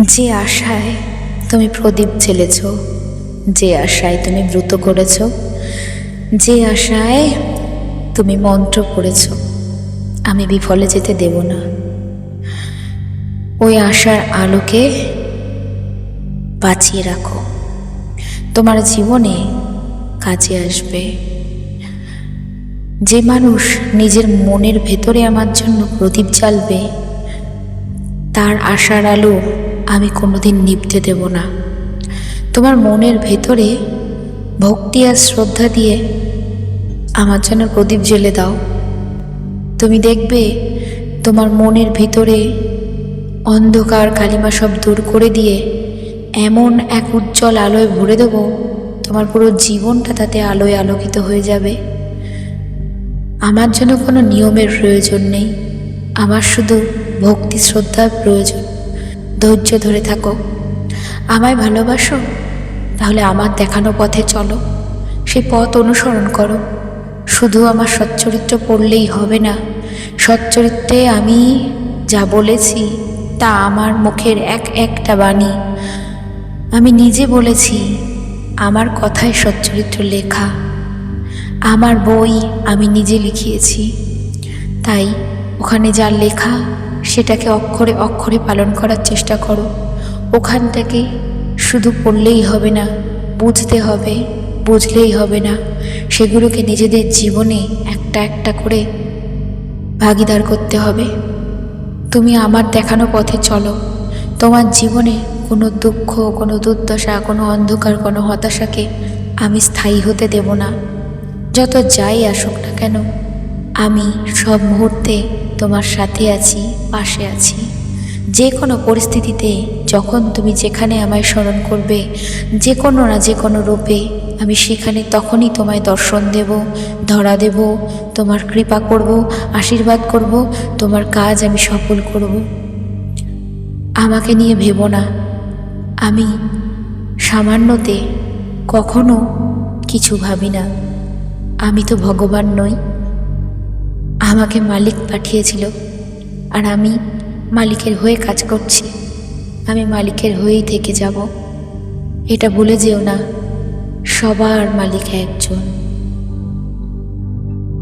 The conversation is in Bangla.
যে আশায় তুমি প্রদীপ জ্বেলেছ, যে আশায় তুমি ব্রত করেছ, যে আশায় তুমি মন্ত্র পড়েছ, আমি বিফলে যেতে দেব না। ওই আশার আলোকে বাঁচিয়ে রাখো, তোমার জীবনে কাজে আসবে। যে মানুষ নিজের মনের ভেতরে আমার জন্য প্রদীপ জ্বালবে, তার আশার আলো আমি কোনোদিন নিভতে দেব না। তোমার মনের ভেতরে ভক্তি আর শ্রদ্ধা দিয়ে আমার জন্য প্রদীপ জ্বেলে দাও। তুমি দেখবে তোমার মনের ভিতরে অন্ধকার কালিমা সব দূর করে দিয়ে এমন এক উজ্জ্বল আলোয় ভরে দেব, তোমার পুরো জীবনটা তাতে আলোয় আলোকিত হয়ে যাবে। আমার জন্য কোনো নিয়মের প্রয়োজন নেই, আমার শুধু ভক্তি শ্রদ্ধার প্রয়োজন। ধৈর্য ধরে থাকো। আমায় ভালোবাসো? তাহলে আমার দেখানো পথে চলো, সেই পথ অনুসরণ করো। শুধু আমার সচ্চরিত্র পড়লেই হবে না। সচ্চরিত্রে আমি যা বলেছি তা আমার মুখের এক একটা বাণী। আমি নিজে বলেছি, আমার কথায় সচ্চরিত্র লেখা, আমার বই আমি নিজে লিখিয়েছি। তাই ওখানে যা লেখা সেটাকে অক্ষরে অক্ষরে পালন করার চেষ্টা করো। ওখান থেকে শুধু পড়লেই হবে না, বুঝতে হবে। বুঝলেই হবে না, সেগুলোকে নিজেদের জীবনে একটা একটা করে ভাগীদার করতে হবে। তুমি আমার দেখানো পথে চলো। তোমার জীবনে কোনো দুঃখ, কোনো দুর্দশা, কোনো অন্ধকার, কোনো হতাশাকে আমি স্থায়ী হতে দেব না। যত যাই আসুক না কেন, আমি সব মুহূর্তে তোমার সাথে আছি, পাশে আছি। যে কোনো পরিস্থিতিতে যখন তুমি যেখানে আমায় স্মরণ করবে, যে কোনো না যে কোনো রূপে, আমি সেখানে তখনই তোমায় দর্শন দেব, ধরা দেব, তোমার কৃপা করব, আশীর্বাদ করব, তোমার কাজ আমি সফল করব। আমাকে নিয়ে ভেবো না, আমি সামান্যতে কখনো কিছু ভাবি না। আমি তো ভগবান নই, আমাকে মালিক পাঠিয়েছিল, আর আমি মালিকের হয়ে কাজ করছি। আমি মালিকের হয়েই থেকে যাব। এটা ভুলে যেও না, সবার মালিক একজন।